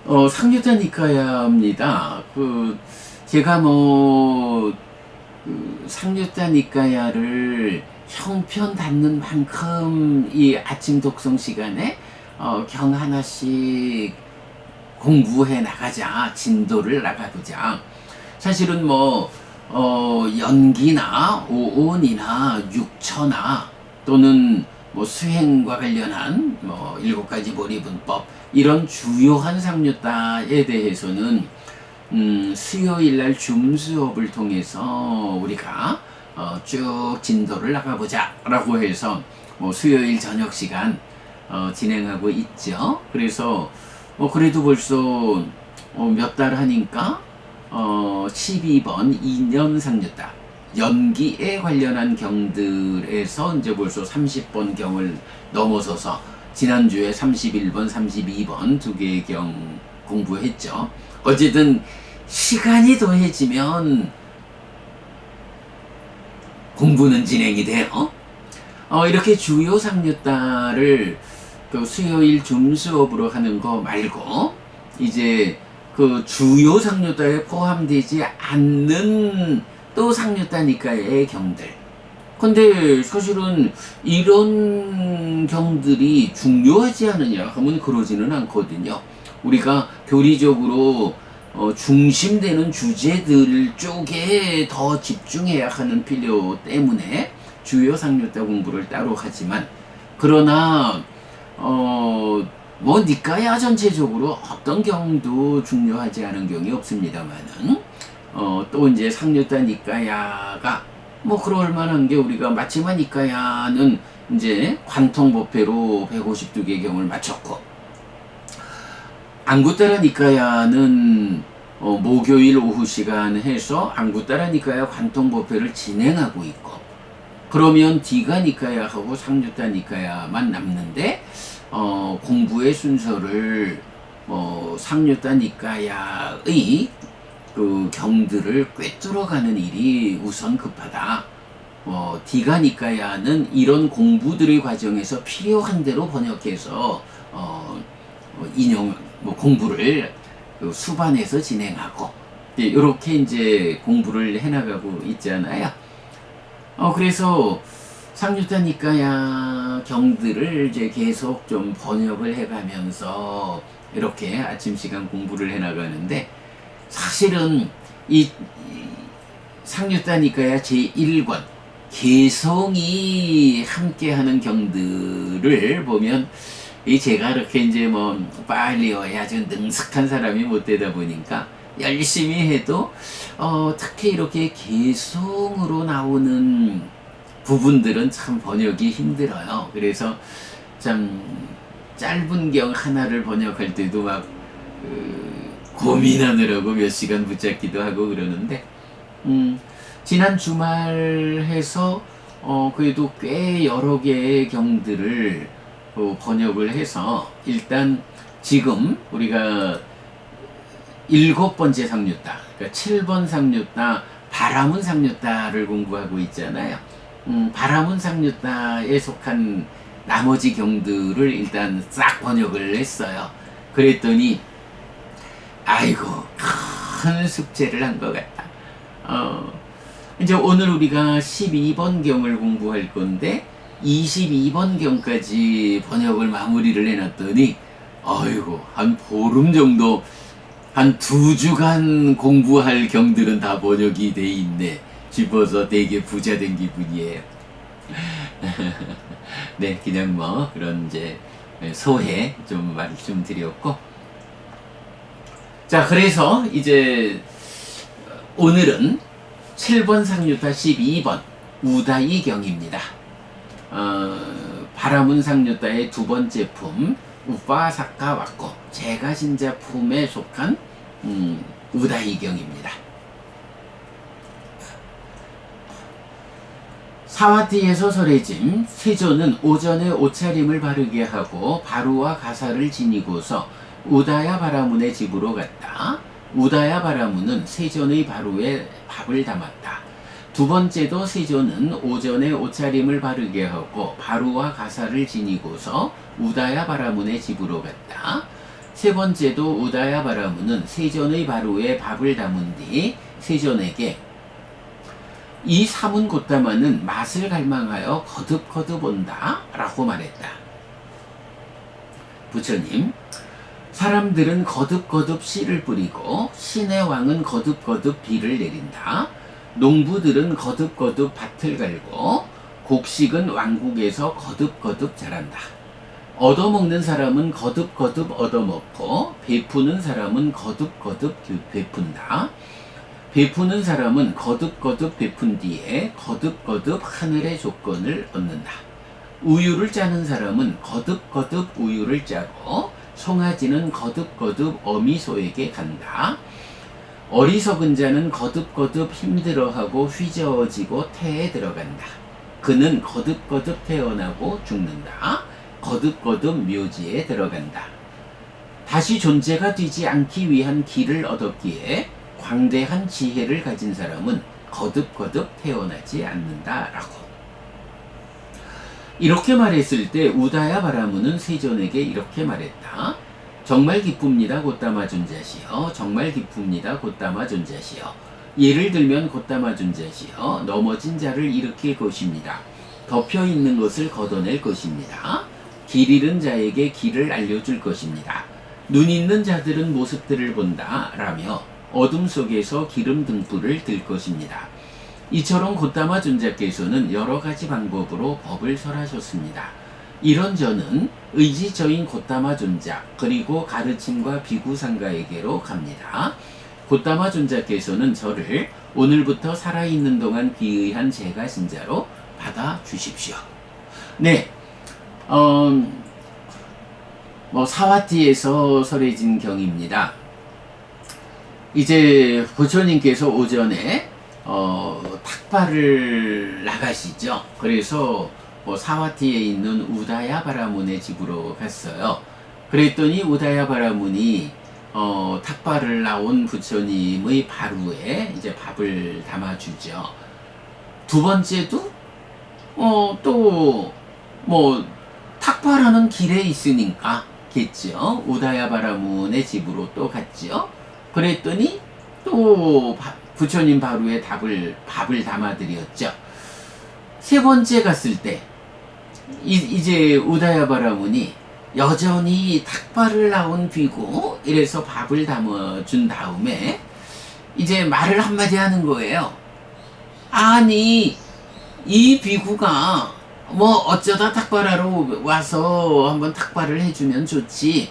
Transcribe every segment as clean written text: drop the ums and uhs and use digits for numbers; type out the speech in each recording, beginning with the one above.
상류단 니까야입니다. 제가 상류단 니까야를 형편 닿는 만큼 이 아침 독성 시간에 경 하나씩 공부해 나가자, 진도를 나가보자. 사실은 연기나 오온이나 육처나 또는 수행과 관련한 일곱 가지 보리분법 이런 주요한 상류다에 대해서는 수요일날 줌 수업을 통해서 우리가 쭉 진도를 나가보자 라고 해서 수요일 저녁 시간 진행하고 있죠. 그래서 그래도 벌써 몇 달 하니까 12번 2년 상류다 연기에 관련한 경들에서 이제 벌써 30번 경을 넘어서서 지난주에 31번, 32번 두 개의 경 공부했죠. 어쨌든 시간이 더해지면 공부는 진행이 돼요. 이렇게 주요 상류다를 수요일 줌 수업으로 하는 거 말고 이제 주요 상류다에 포함되지 않는 또 상류다니까의 경들. 근데 사실은 이런 경들이 중요하지 않느냐 하면 그러지는 않거든요. 우리가 교리적으로 중심되는 주제들 쪽에 더 집중해야 하는 필요 때문에 주요 상류다 공부를 따로 하지만, 그러나 니까야 전체적으로 어떤 경도 중요하지 않은 경이 없습니다만은 또 이제 상류다 니까야가 그럴 만한 게, 우리가 마치마 니까야는 이제 관통법회로 152개 경을 마쳤고, 앙구따라 니까야는 목요일 오후 시간 해서 앙구따라 니까야 관통법회를 진행하고 있고, 그러면 디가 니까야하고 상류다 니까야만 남는데 공부의 순서를 상류다 니까야의 경들을 꿰뚫어가는 일이 우선 급하다. 디가 니까야는 이런 공부들의 과정에서 필요한 대로 번역해서 공부를 수반해서 진행하고 이렇게 이제 공부를 해나가고 있잖아요. 그래서 상류다 니까야 경들을 이제 계속 좀 번역을 해가면서 이렇게 아침 시간 공부를 해나가는데, 사실은 이 상류다 니까야 제1권 개성이 함께하는 경들을 보면, 제가 이렇게 이제 빨리 아주 능숙한 사람이 못 되다 보니까 열심히 해도 특히 이렇게 개성으로 나오는 부분들은 참 번역이 힘들어요. 그래서 참 짧은 경 하나를 번역할 때도 고민하느라고 몇 시간 붙잡기도 하고 그러는데, 지난 주말 해서 그래도 꽤 여러 개의 경들을 번역을 해서, 일단 지금 우리가 7번째 상류다, 그러니까 7번 상류다 바라문 상류다를 공부하고 있잖아요. 바라문 상류다에 속한 나머지 경들을 일단 싹 번역을 했어요. 그랬더니 아이고 큰 숙제를 한 것 같다. 이제 오늘 우리가 12번 경을 공부할 건데 22번 경까지 번역을 마무리를 해놨더니 아이고 한 보름 정도, 한 2주간 공부할 경들은 다 번역이 돼 있네 싶어서 되게 부자 된 기분이에요. 네, 그냥 그런 이제 소회 좀 말씀드렸고, 자, 그래서 이제 오늘은 7번 상류다 12번 우다이 경입니다. 바라문 상류다의 두 번째 품 우파사카 와코 제가신자 품에 속한 우다이 경입니다. 사와티에서 설해짐 세조는 오전에 옷차림을 바르게 하고 바루와 가사를 지니고서 우다야 바라문의 집으로 갔다. 우다야 바라문은 세존의 바루에 밥을 담았다. 두 번째도 세존은 오전에 옷차림을 바르게 하고 바루와 가사를 지니고서 우다야 바라문의 집으로 갔다. 세 번째도 우다야바라문은 세존의 바루에 밥을 담은 뒤 세존에게 이 삼은 곶다마는 맛을 갈망하여 거듭거듭 온다 라고 말했다. 부처님, 사람들은 거듭거듭 씨를 뿌리고 신의 왕은 거듭거듭 비를 내린다. 농부들은 거듭거듭 밭을 갈고 곡식은 왕국에서 거듭거듭 자란다. 얻어먹는 사람은 거듭거듭 얻어먹고 베푸는 사람은 거듭거듭 베푼다. 베푸는 사람은 거듭거듭 베푼 뒤에 거듭거듭 하늘의 조건을 얻는다. 우유를 짜는 사람은 거듭거듭 우유를 짜고 송아지는 거듭거듭 어미소에게 간다. 어리석은 자는 거듭거듭 힘들어하고 휘저어지고 태에 들어간다. 그는 거듭거듭 태어나고 죽는다. 거듭거듭 묘지에 들어간다. 다시 존재가 되지 않기 위한 길을 얻었기에 광대한 지혜를 가진 사람은 거듭거듭 태어나지 않는다라고. 이렇게 말했을 때 우다야바라문은 세존에게 이렇게 말했다. 정말 기쁩니다 곶다마 존자시여. 정말 기쁩니다 곶다마 존자시여. 예를 들면 곶다마 존자시여 넘어진 자를 일으킬 것입니다. 덮여 있는 것을 걷어낼 것입니다. 길 잃은 자에게 길을 알려줄 것입니다. 눈 있는 자들은 모습들을 본다 라며 어둠 속에서 기름 등불을 들 것입니다. 이처럼 곶다마 존자께서는 여러 가지 방법으로 법을 설하셨습니다. 이런 저는 의지저인 곶다마 존자 그리고 가르침과 비구상가에게로 갑니다. 곶다마 존자께서는 저를 오늘부터 살아있는 동안 귀의한 제가 신자로 받아주십시오. 네, 사와티에서 설해진 경입니다. 이제 부처님께서 오전에 탁발을 나가시죠. 그래서 사와티에 있는 우다야바라문의 집으로 갔어요. 그랬더니 우다야바라문이 탁발을 나온 부처님의 바루에 이제 밥을 담아주죠. 두 번째도 또 탁발하는 길에 있으니까 겠죠. 우다야바라문의 집으로 또 갔죠. 그랬더니 또 부처님 바루에 밥을 담아드렸죠. 세 번째 갔을 때 이제 우다야바라문이 여전히 탁발을 나온 비고 이래서 밥을 담아준 다음에 이제 말을 한마디 하는 거예요. 아니 이 비구가 어쩌다 탁발하러 와서 한번 탁발을 해주면 좋지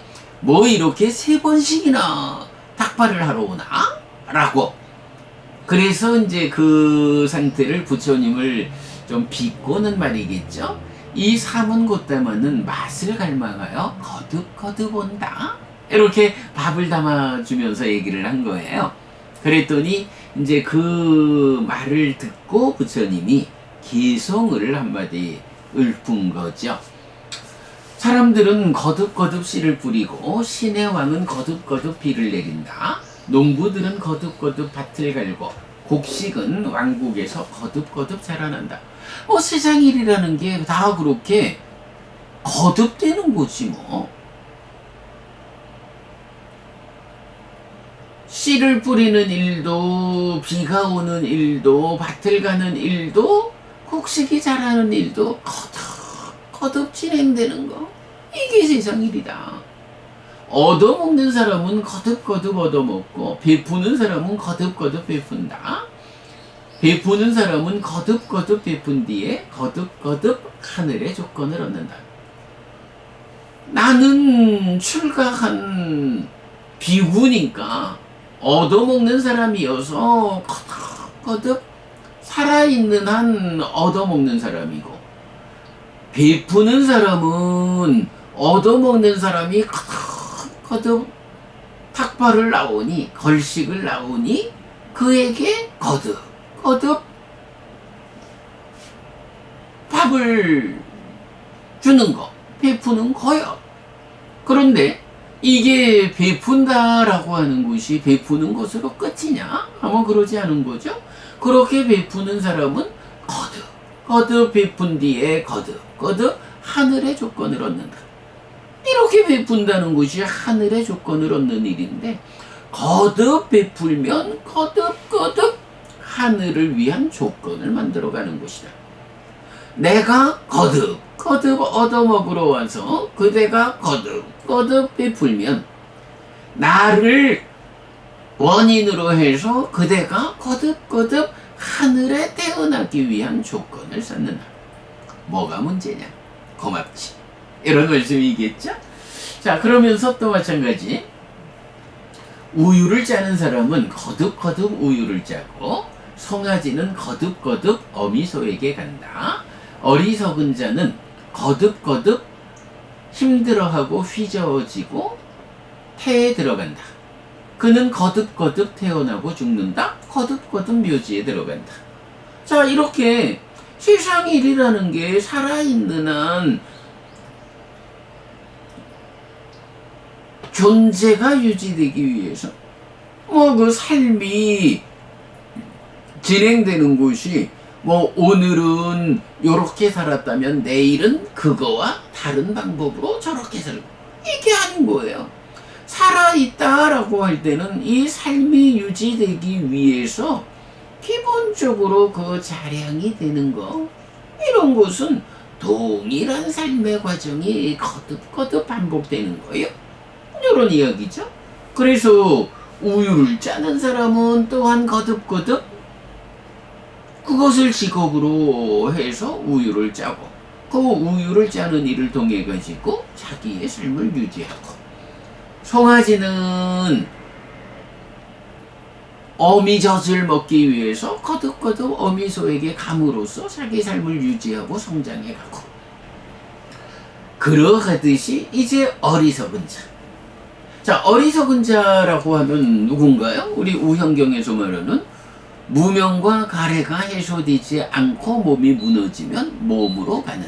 이렇게 세 번씩이나 탁발을 하러 오나? 라고. 그래서 이제 그 상태를 부처님을 좀 비꼬는 말이겠죠. 이 삼은 곶다마는 맛을 갈망하여 거듭거듭 온다. 이렇게 밥을 담아주면서 얘기를 한 거예요. 그랬더니 이제 그 말을 듣고 부처님이 개성을 한마디 읊은 거죠. 사람들은 거듭거듭 씨를 뿌리고 신의 왕은 거듭거듭 비를 내린다. 농부들은 거듭거듭 밭을 갈고 곡식은 왕국에서 거듭거듭 자라난다. 세상 일이라는 게 다 그렇게 거듭되는 거지 뭐. 씨를 뿌리는 일도 비가 오는 일도 밭을 가는 일도 곡식이 자라는 일도 거듭 진행되는 거. 이게 세상 일이다. 얻어먹는 사람은 거듭거듭 얻어먹고 베푸는 사람은 거듭거듭 베푼다. 베푸는 사람은 거듭거듭 베푼 뒤에 거듭거듭 하늘의 조건을 얻는다. 나는 출가한 비구니까 얻어먹는 사람이어서 거듭 살아있는 한 얻어먹는 사람이고, 베푸는 사람은 얻어먹는 사람이 거듭 탁발을 나오니 걸식을 나오니 그에게 거듭 밥을 주는 거, 베푸는 거요. 그런데 이게 베푼다라고 하는 것이 베푸는 것으로 끝이냐? 아마 그러지 않은 거죠. 그렇게 베푸는 사람은 거듭 베푼 뒤에 거듭 하늘의 조건을 얻는다. 이렇게 베푼다는 것이 하늘의 조건을 얻는 일인데, 거듭 베풀면 거듭 하늘을 위한 조건을 만들어가는 것이다. 내가 거듭 얻어먹으러 와서 그대가 거듭 베풀면 나를 원인으로 해서 그대가 거듭 하늘에 태어나기 위한 조건을 쌓는다. 뭐가 문제냐? 고맙지. 이런 말씀이겠죠? 자, 그러면서 또 마찬가지. 우유를 짜는 사람은 거듭 우유를 짜고, 송아지는 거듭 어미소에게 간다. 어리석은 자는 거듭 힘들어하고 휘저어지고 태에 들어간다. 그는 거듭 태어나고 죽는다. 거듭 묘지에 들어간다. 자, 이렇게 세상 일이라는 게 살아있는 한 존재가 유지되기 위해서 그 삶이 진행되는 곳이 오늘은 요렇게 살았다면 내일은 그거와 다른 방법으로 저렇게 살고, 이게 아닌 거예요. 살아있다라고 할 때는 이 삶이 유지되기 위해서 기본적으로 그 자량이 되는 거, 이런 것은 동일한 삶의 과정이 거듭 반복되는 거예요. 이런 이야기죠. 그래서 우유를 짜는 사람은 또한 거듭 그것을 직업으로 해서 우유를 짜고, 그 우유를 짜는 일을 통해 가지고 자기의 삶을 유지하고, 송아지는 어미젖을 먹기 위해서 거듭 어미소에게 감으로써 자기 삶을 유지하고 성장해가고, 그러하듯이 이제 어리석은 자. 자, 어리석은 자라고 하면 누군가요? 우리 우현경에서 말하는 무명과 가래가 해소되지 않고 몸이 무너지면 몸으로 가는,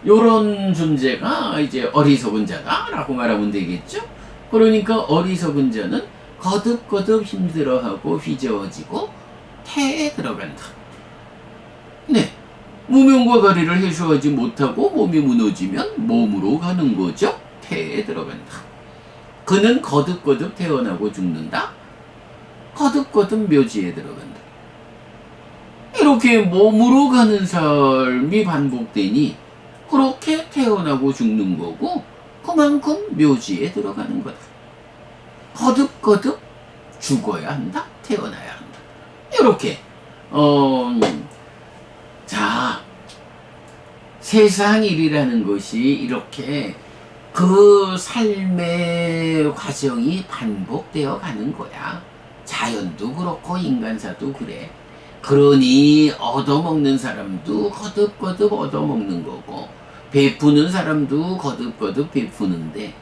요런 존재가 이제 어리석은 자다라고 말하면 되겠죠? 그러니까 어리석은 자는 거듭 힘들어하고 휘저어지고 태에 들어간다. 네. 무명과 가래를 해소하지 못하고 몸이 무너지면 몸으로 가는 거죠. 태에 들어간다. 그는 거듭 태어나고 죽는다. 거듭 묘지에 들어간다. 이렇게 몸으로 가는 삶이 반복되니 그렇게 태어나고 죽는 거고, 그만큼 묘지에 들어가는 거다. 거듭 죽어야 한다. 태어나야 한다. 이렇게 자, 세상 일이라는 것이 이렇게 그 삶의 과정이 반복되어 가는 거야. 자연도 그렇고 인간사도 그래. 그러니 얻어먹는 사람도 거듭 얻어먹는 거고, 베푸는 사람도 거듭 베푸는데,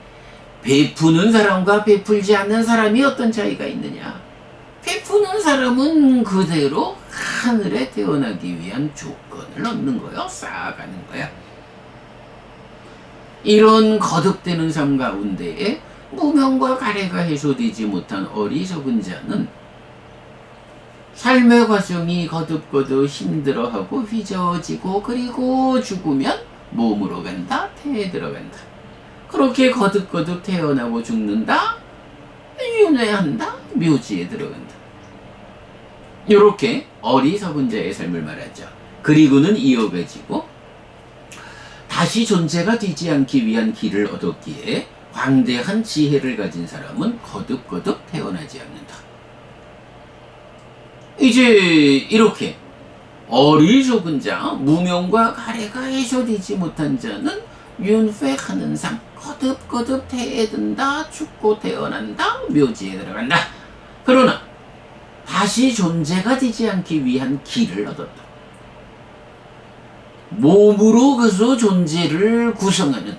베푸는 사람과 베풀지 않는 사람이 어떤 차이가 있느냐? 베푸는 사람은 그대로 하늘에 태어나기 위한 조건을 얻는 거요. 쌓아가는 거야. 이런 거듭되는 삶 가운데에 무명과 가래가 해소되지 못한 어리석은 자는 삶의 과정이 거듭 힘들어하고 휘저어지고, 그리고 죽으면 몸으로 간다. 태에 들어간다. 그렇게 거듭 태어나고 죽는다. 윤회한다. 묘지에 들어간다. 이렇게 어리석은 자의 삶을 말하죠. 그리고는 이어가지고 다시 존재가 되지 않기 위한 길을 얻었기에 광대한 지혜를 가진 사람은 거듭 태어나지 않는다. 이제 이렇게 어리석은 자, 무명과 가래가 해소되지 못한 자는 윤회하는 삶, 거듭 태에 든다. 죽고 태어난다. 묘지에 들어간다. 그러나 다시 존재가 되지 않기 위한 길을 얻었다. 몸으로 가서 존재를 구성하는,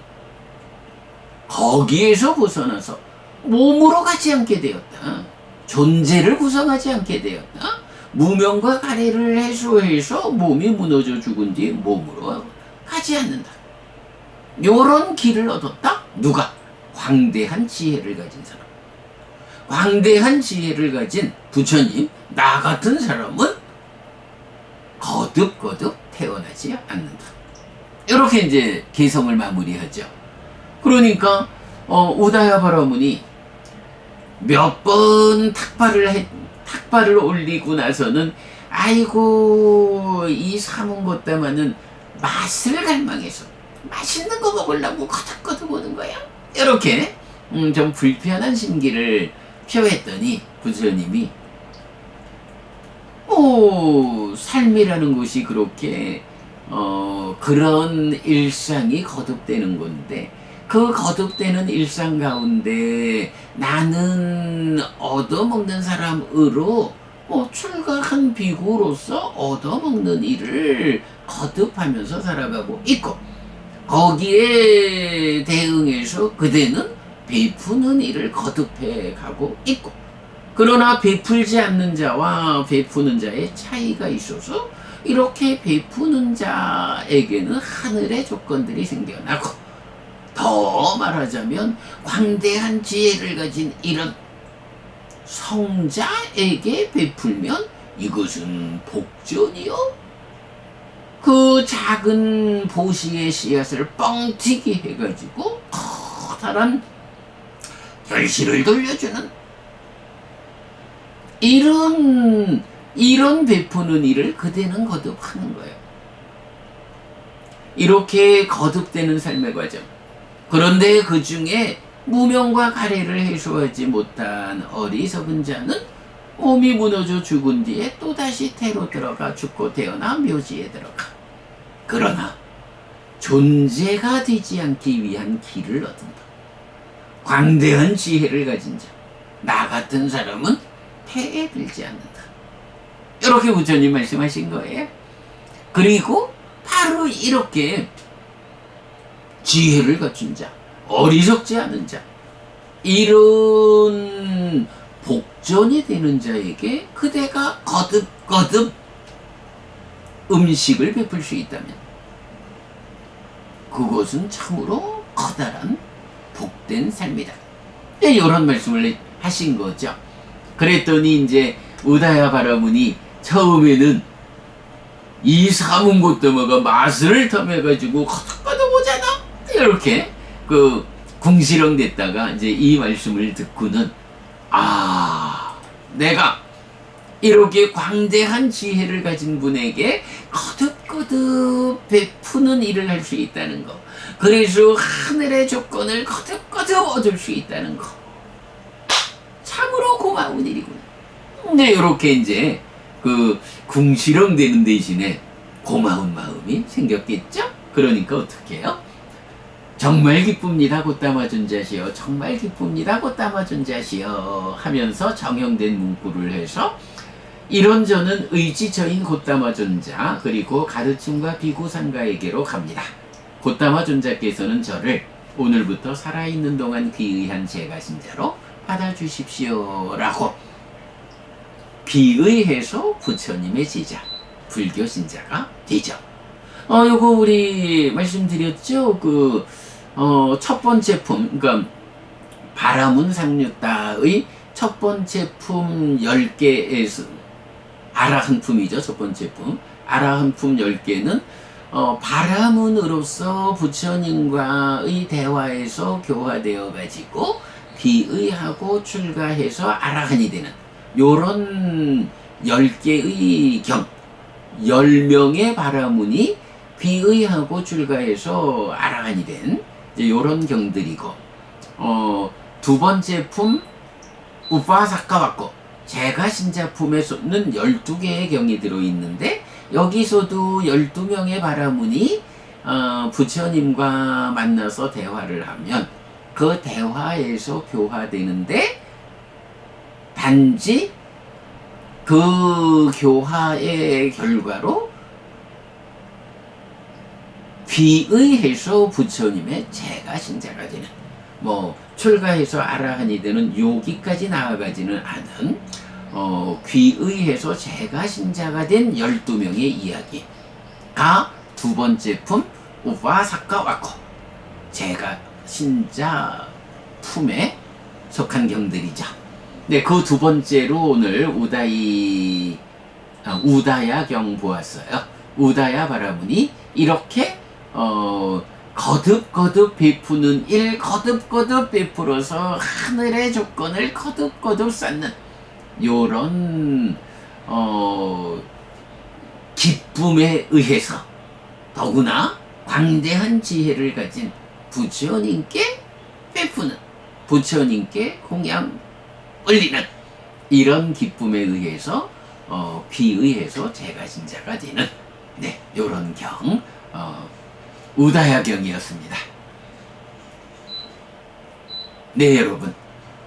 거기에서 벗어나서 몸으로 가지 않게 되었다. 존재를 구성하지 않게 되었다. 무명과 가래를 해소해서 몸이 무너져 죽은 뒤 몸으로 가지 않는다. 요런 길을 얻었다. 누가? 광대한 지혜를 가진 사람. 광대한 지혜를 가진 부처님, 나 같은 사람은 거듭 태어나지 않는다. 이렇게 이제 개성을 마무리하죠. 그러니까 우다야 바라문이 몇 번 탁발을 올리고 나서는 아이고 이 사문 것다마는 맛을 갈망해서 맛있는 거 먹으려고 거덕거덕 오는 거야. 이렇게 좀 불편한 심기를 표했더니 부처님이 삶이라는 것이 그렇게 그런 일상이 거듭되는 건데 그 거듭되는 일상 가운데 나는 얻어먹는 사람으로 출가한 비구로서 얻어먹는 일을 거듭하면서 살아가고 있고 거기에 대응해서 그대는 베푸는 일을 거듭해 가고 있고 그러나 베풀지 않는 자와 베푸는 자의 차이가 있어서 이렇게 베푸는 자에게는 하늘의 조건들이 생겨나고 더 말하자면 광대한 지혜를 가진 이런 성자에게 베풀면 이것은 복전이요. 그 작은 보시의 씨앗을 뻥튀기 해가지고 커다란 결실을 돌려주는 이런 베푸는 일을 그대는 거듭하는 거예요. 이렇게 거듭되는 삶의 과정. 그런데 그 중에 무명과 가래를 해소하지 못한 어리석은 자는 몸이 무너져 죽은 뒤에 또다시 태로 들어가 죽고 태어나 묘지에 들어가. 그러나 존재가 되지 않기 위한 길을 얻은다. 광대한 지혜를 가진 자, 나 같은 사람은 폐에 들지 않는다. 이렇게 부처님 말씀하신 거예요. 그리고 바로 이렇게 지혜를 갖춘 자, 어리석지 않은 자, 이런 복전이 되는 자에게 그대가 거듭거듭 음식을 베풀 수 있다면 그것은 참으로 커다란 복된 삶이다. 이런 말씀을 하신 거죠. 그랬더니 이제 우다야 바라문이 처음에는 이 사문 고떠마가 맛을 탐해가지고 거덕거덕 오잖아. 이렇게 궁시렁 됐다가 이제 이 말씀을 듣고는 내가 이렇게 광대한 지혜를 가진 분에게 거듭거듭 베푸는 일을 할 수 있다는 거. 그래서 하늘의 조건을 거듭거듭 얻을 수 있다는 거. 참으로 고마운 일이구나. 근데 이렇게 이제 궁시렁 되는 대신에 고마운 마음이 생겼겠죠? 그러니까 어떻게 해요? 정말 기쁩니다 곧담아준 자시여 정말 기쁩니다 곧담아준 자시여 하면서 정형된 문구를 해서 이런저는 의지저인 곧담아준 자 그리고 가르침과 비구상가에게로 갑니다. 곧담아준 자께서는 저를 오늘부터 살아있는 동안 귀의한 제가신자로 받아주십시오 라고 귀의해서 부처님의 제자 불교 신자가 되죠. 요거 우리 말씀드렸죠. 첫 번째 품, 그러니까 바라문 상류따의 첫 번째 품 10개에서 아라한 품이죠. 첫 번째 품. 아라한 품 10개는 바라문으로서 부처님과의 대화에서 교화되어 가지고 귀의하고 출가해서 아라한이 되는 요런 10개의 경 10명의 바라문이 귀의하고 출가해서 아라한이 된 이제 요런 경들이고 두 번째 품 우파사카와코 제가신자 품에서는 12개의 경이 들어있는데 여기서도 12명의 바라문이 부처님과 만나서 대화를 하면 그 대화에서 교화되는데 단지 그 교화의 결과로 귀의해서 부처님의 제가신자가 되는 출가해서 아라한이 되는 여기까지 나아가지는 않은 귀의해서 제가신자가 된 12명의 이야기가 두 번째 품 우파사카와코 제가신자 품에 속한 경들이죠. 네, 그 두 번째로 오늘 우다야 경 보았어요. 우다야 바라문이 이렇게 거듭거듭 베푸는 일, 거듭거듭 베풀어서 하늘의 조건을 거듭거듭 쌓는 요런 기쁨에 의해서 더구나 광대한 지혜를 가진 부처님께 베푸는, 부처님께 공양 올리는 이런 기쁨에 의해서 귀의해서 제가신자가 되는 요런 경 우다야경이었습니다. 네, 여러분,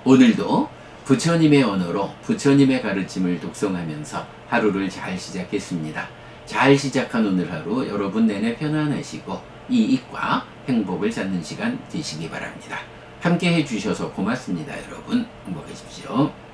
오늘도 부처님의 언어로 부처님의 가르침을 독송하면서 하루를 잘 시작했습니다. 잘 시작한 오늘 하루 여러분 내내 편안하시고 이익과 행복을 찾는 시간 되시기 바랍니다. 함께 해주셔서 고맙습니다. 여러분 행복하십시오.